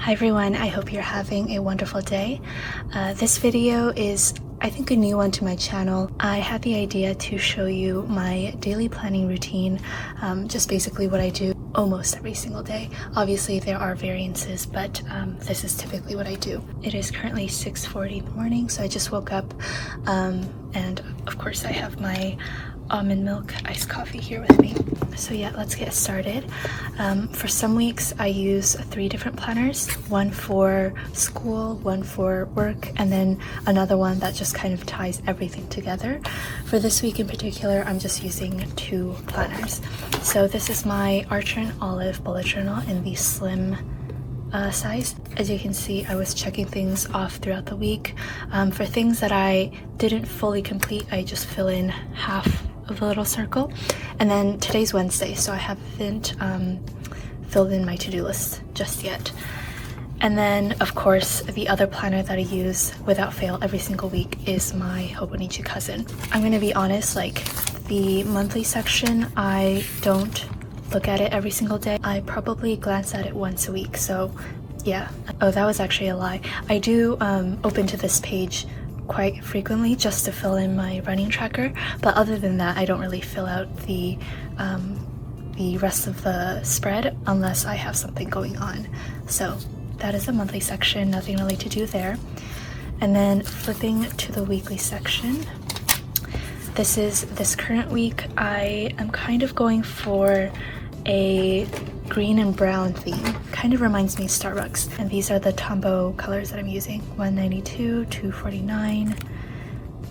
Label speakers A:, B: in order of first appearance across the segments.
A: Hi everyone, I hope you're having a wonderful day. This video is, I think, a new one to my channel. I had the idea to show you my daily planning routine, just basically what I do almost every single day. Obviously there are variances, but this is typically what I do. It is currently 6:40 in the morning, so I just woke up, and of course I have my almond milk iced coffee here with me. So yeah, let's get started. For some weeks I use 3 different planners, one for school, one for work, and then another one that just kind of ties everything together. For this week in particular, I'm just using 2 planners. So this is my Archer and Olive bullet journal in the slim size. As you can see, I was checking things off throughout the week. For things that I didn't fully complete, I just fill in half of a little circle. And then today's Wednesday, so I haven't filled in my to-do list just yet. And then of course the other planner that I use without fail every single week is my Hobonichi cousin. I'm gonna be honest, like the monthly section, I don't look at it every single day. I probably glance at it once a week, so yeah. Oh, that was actually a lie. I do open to this page quite frequently just to fill in my running tracker, but other than that I don't really fill out the rest of the spread unless I have something going on. So that is the monthly section, nothing really to do there. And then flipping to the weekly section, this current week I am kind of going for a green and brown theme. Kind of reminds me of Starbucks. And these are the Tombow colors that I'm using: 192, 249,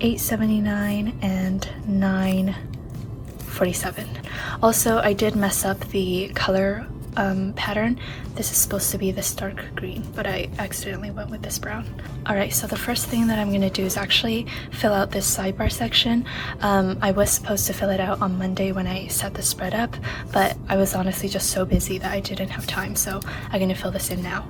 A: 879, and 947. Also, I did mess up the color pattern. This is supposed to be this dark green, but I accidentally went with this brown. Alright, so the first thing that I'm going to do is actually fill out this sidebar section. I was supposed to fill it out on Monday when I set the spread up, but I was honestly just so busy that I didn't have time, so I'm going to fill this in now.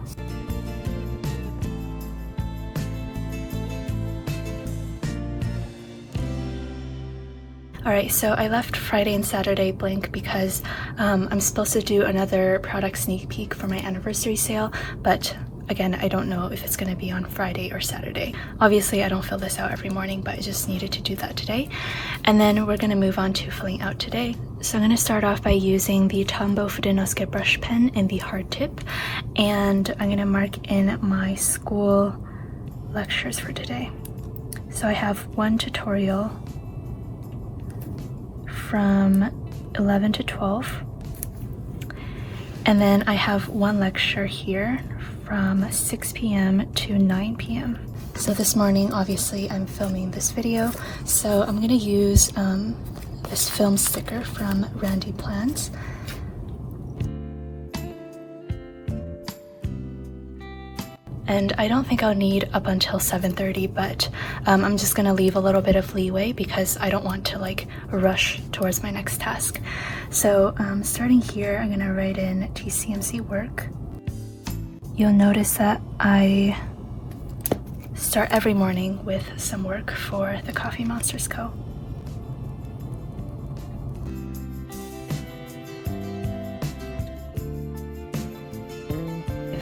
A: Alright, so I left Friday and Saturday blank because I'm supposed to do another product sneak peek for my anniversary sale, but again, I don't know if it's going to be on Friday or Saturday. Obviously, I don't fill this out every morning, but I just needed to do that today. And then we're going to move on to filling out today. So I'm going to start off by using the Tombow fudenosuke brush pen in the hard tip, and I'm going to mark in my school lectures for today. So I have one tutorial from 11 to 12, and then I have one lecture here from 6 p.m. to 9 p.m. So this morning, obviously, I'm filming this video, so I'm gonna use this film sticker from Randy Plans. And I don't think I'll need up until 7:30, but I'm just gonna leave a little bit of leeway because I don't want to like rush towards my next task. So starting here, I'm gonna write in TCMC work. You'll notice that I start every morning with some work for the Coffee Monsters Co.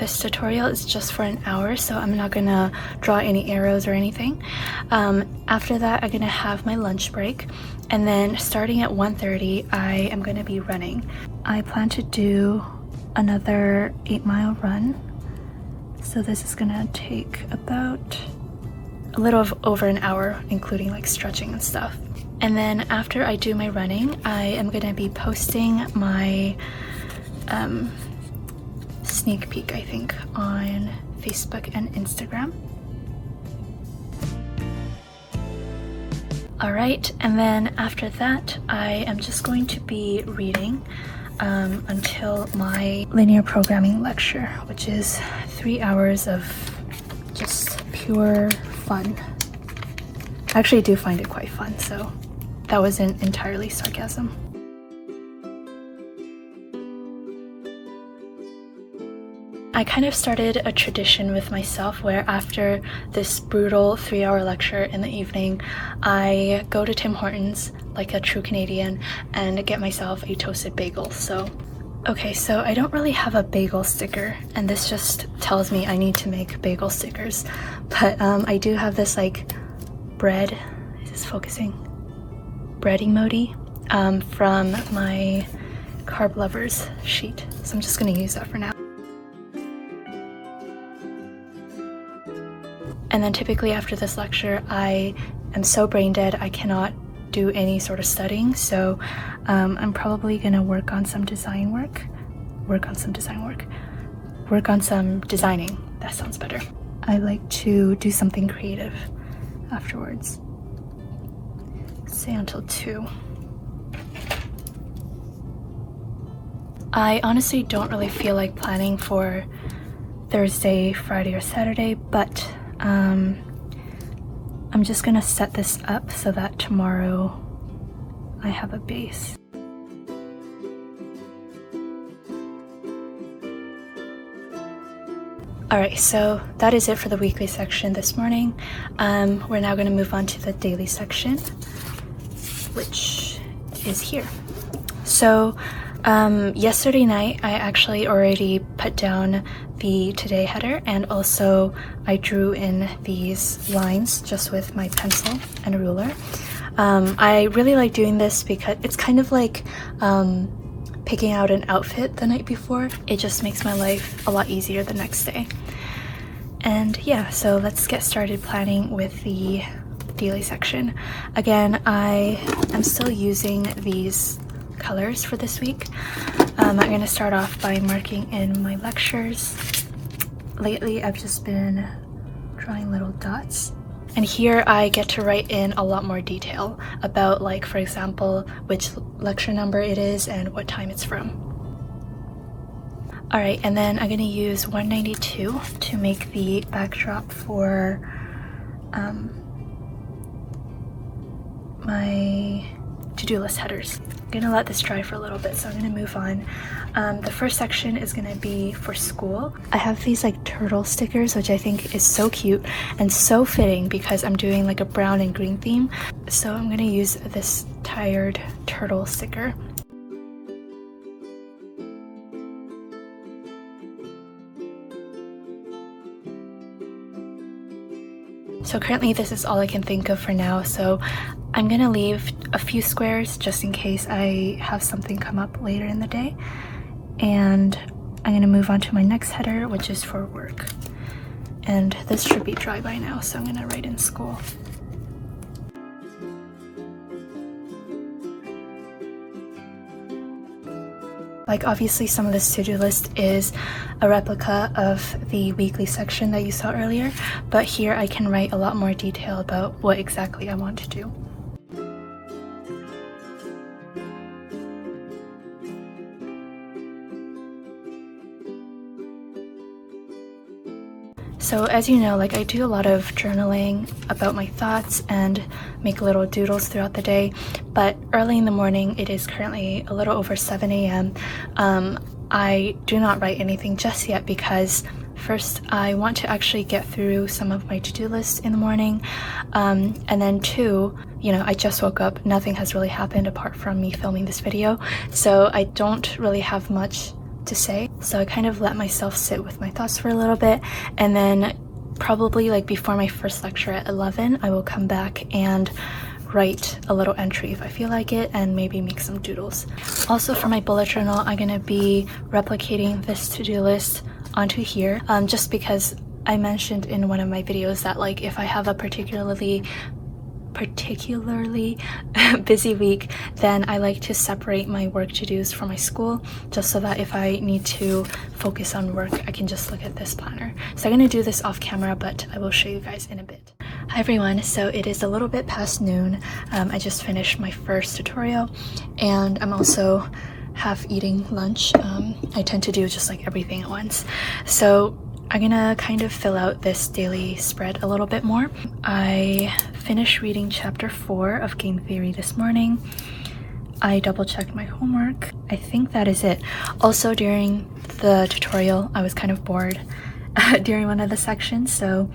A: This tutorial is just for an hour, so I'm not gonna draw any arrows or anything. After that, I'm gonna have my lunch break, and then starting at 1:30, I am gonna be running. I plan to do another 8-mile run, so this is gonna take about a little over an hour, including like stretching and stuff. And then after I do my running, I am gonna be posting my sneak peek, I think, on Facebook and Instagram. Alright, and then after that, I am just going to be reading until my linear programming lecture, which is 3 hours of just pure fun. I actually do find it quite fun, so that wasn't entirely sarcasm. I kind of started a tradition with myself where after this brutal 3-hour lecture in the evening, I go to Tim Hortons like a true Canadian and get myself a toasted bagel. So Okay, so I don't really have a bagel sticker, and this just tells me I need to make bagel stickers. But I do have this like bread, is this focusing? Bread emoji from my Carb Lovers sheet. So I'm just gonna use that for now. And then typically after this lecture, I am so brain dead, I cannot do any sort of studying. So I'm probably gonna work on some designing. That sounds better. I like to do something creative afterwards. Say until 2. I honestly don't really feel like planning for Thursday, Friday, or Saturday, but I'm just gonna set this up so that tomorrow I have a base. Alright, so that is it for the weekly section this morning. We're now going to move on to the daily section, which is here. So yesterday night I actually already put down the today header, and also I drew in these lines just with my pencil and a ruler. I really like doing this because it's kind of like picking out an outfit the night before. It just makes my life a lot easier the next day. And yeah, so let's get started planning with the daily section. Again, I am still using these colors for this week. I'm going to start off by marking in my lectures. Lately, I've just been drawing little dots. And here I get to write in a lot more detail about, like, for example, which lecture number it is and what time it's from. Alright, and then I'm going to use 192 to make the backdrop for my to-do list headers. I'm going to let this dry for a little bit, so I'm going to move on. The first section is going to be for school. I have these like turtle stickers, which I think is so cute and so fitting because I'm doing like a brown and green theme. So I'm going to use this tired turtle sticker. So currently this is all I can think of for now, so I'm gonna leave a few squares just in case I have something come up later in the day. And I'm gonna move on to my next header, which is for work. And this should be dry by now, so I'm gonna write in school. Like, obviously some of this to-do list is a replica of the weekly section that you saw earlier, but here I can write a lot more detail about what exactly I want to do. So as you know, like, I do a lot of journaling about my thoughts and make little doodles throughout the day, but early in the morning, it is currently a little over 7 a.m. I do not write anything just yet because first I want to actually get through some of my to-do lists in the morning, and then 2, you know, I just woke up, nothing has really happened apart from me filming this video, so I don't really have much to say. So I kind of let myself sit with my thoughts for a little bit, and then probably like before my first lecture at 11, I will come back and write a little entry if I feel like it, and maybe make some doodles. Also for my bullet journal, I'm gonna be replicating this to-do list onto here, just because I mentioned in one of my videos that, like, if I have a particularly busy week, then I like to separate my work to-dos from my school, just so that if I need to focus on work, I can just look at this planner. So I'm going to do this off camera, but I will show you guys in a bit. Hi everyone, so it is a little bit past noon. I just finished my first tutorial, and I'm also half eating lunch. I tend to do just like everything at once. So I'm gonna kind of fill out this daily spread a little bit more. I finished reading chapter 4 of Game Theory this morning. I double checked my homework. I think that is it. Also during the tutorial, I was kind of bored during one of the sections, so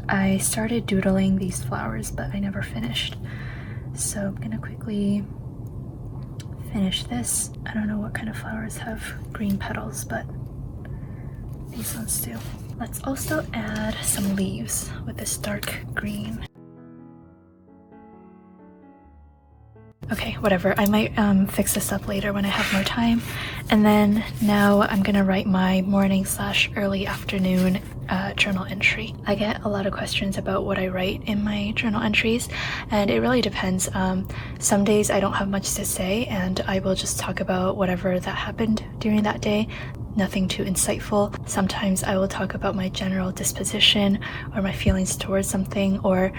A: I started doodling these flowers, but I never finished. So I'm gonna quickly finish this. I don't know what kind of flowers have green petals, but these ones do. Let's also add some leaves with this dark green. Okay, whatever. I might fix this up later when I have more time. And then now I'm gonna write my morning/early afternoon journal entry. I get a lot of questions about what I write in my journal entries, and it really depends. Some days I don't have much to say and I will just talk about whatever that happened during that day. Nothing too insightful. Sometimes I will talk about my general disposition or my feelings towards something, or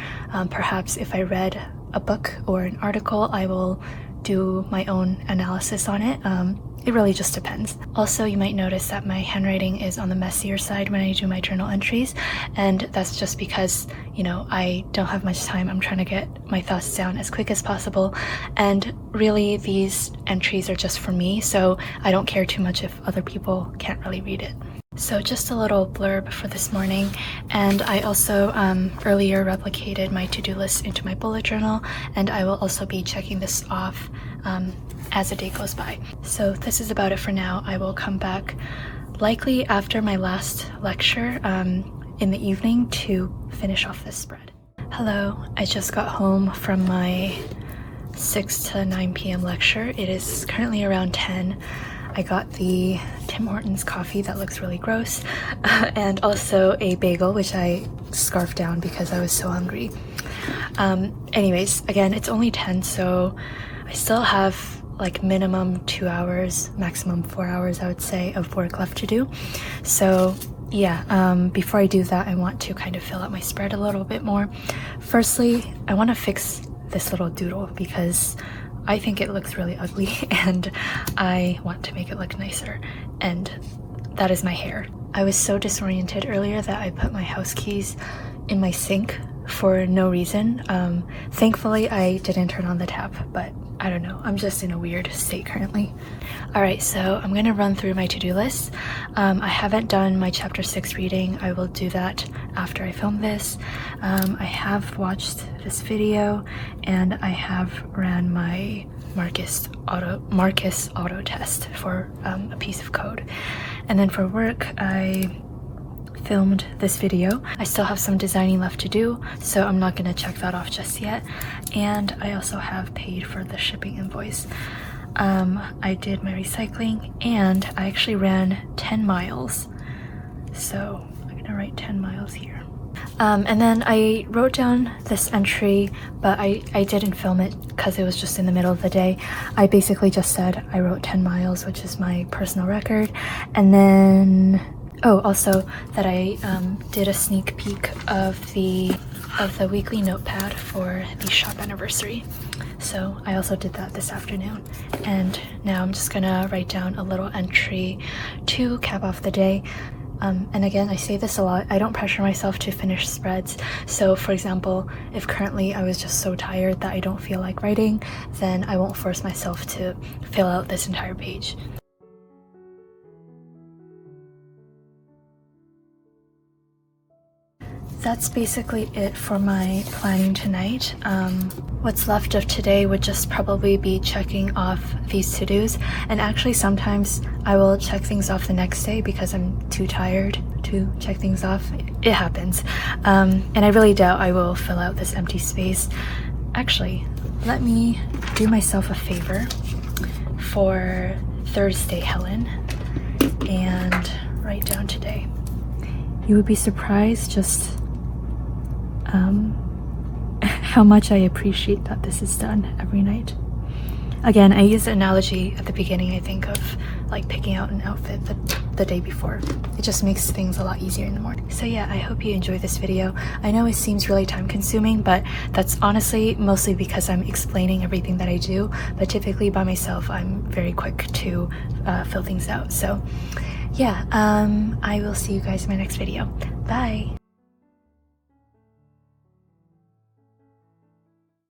A: perhaps if I read a book or an article, I will do my own analysis on it. It really just depends. Also, you might notice that my handwriting is on the messier side when I do my journal entries, and that's just because, you know, I don't have much time. I'm trying to get my thoughts down as quick as possible, and really these entries are just for me, so I don't care too much if other people can't really read it. So just a little blurb for this morning, and I also earlier replicated my to-do list into my bullet journal, and I will also be checking this off as the day goes by. So this is about it for now. I will come back likely after my last lecture in the evening to finish off this spread. Hello, I just got home from my 6 to 9 p.m. lecture. It is currently around 10. I got the Tim Hortons coffee that looks really gross, and also a bagel, which I scarfed down because I was so hungry. Anyways, again, it's only 10, so I still have like minimum 2 hours, maximum 4 hours, I would say, of work left to do. So yeah, before I do that, I want to kind of fill out my spread a little bit more. Firstly, I want to fix this little doodle because I think it looks really ugly and I want to make it look nicer, and that is my hair. I was so disoriented earlier that I put my house keys in my sink for no reason. Thankfully I didn't turn on the tap, but I don't know, I'm just in a weird state currently. Alright, so I'm gonna run through my to-do list. I haven't done my chapter 6 reading. I will do that after I film this. I have watched this video and I have ran my Marcus auto test for a piece of code. And then for work, I filmed this video. I still have some designing left to do, so I'm not gonna check that off just yet. And I also have paid for the shipping invoice. I did my recycling and I actually ran 10 miles. So I'm gonna write 10 miles here. And then I wrote down this entry, but I didn't film it because it was just in the middle of the day. I basically just said I wrote 10 miles, which is my personal record. And then, oh, also that I did a sneak peek of the weekly notepad for the shop anniversary. So I also did that this afternoon. And now I'm just gonna write down a little entry to cap off the day. And again, I say this a lot, I don't pressure myself to finish spreads. So for example, if currently I was just so tired that I don't feel like writing, then I won't force myself to fill out this entire page. That's basically it for my planning tonight. What's left of today would just probably be checking off these to-dos, and actually sometimes I will check things off the next day because I'm too tired to check things off. It happens. And I really doubt I will fill out this empty space. Actually, let me do myself a favor for Thursday, Helen, and write down today. You would be surprised just how much I appreciate that this is done every night. Again, I use the analogy at the beginning, I think, of like picking out an outfit the day before. It just makes things a lot easier in the morning. So yeah, I hope you enjoyed this video. I know it seems really time consuming, but that's honestly mostly because I'm explaining everything that I do, but typically by myself I'm very quick to fill things out. So yeah, I will see you guys in my next video. Bye!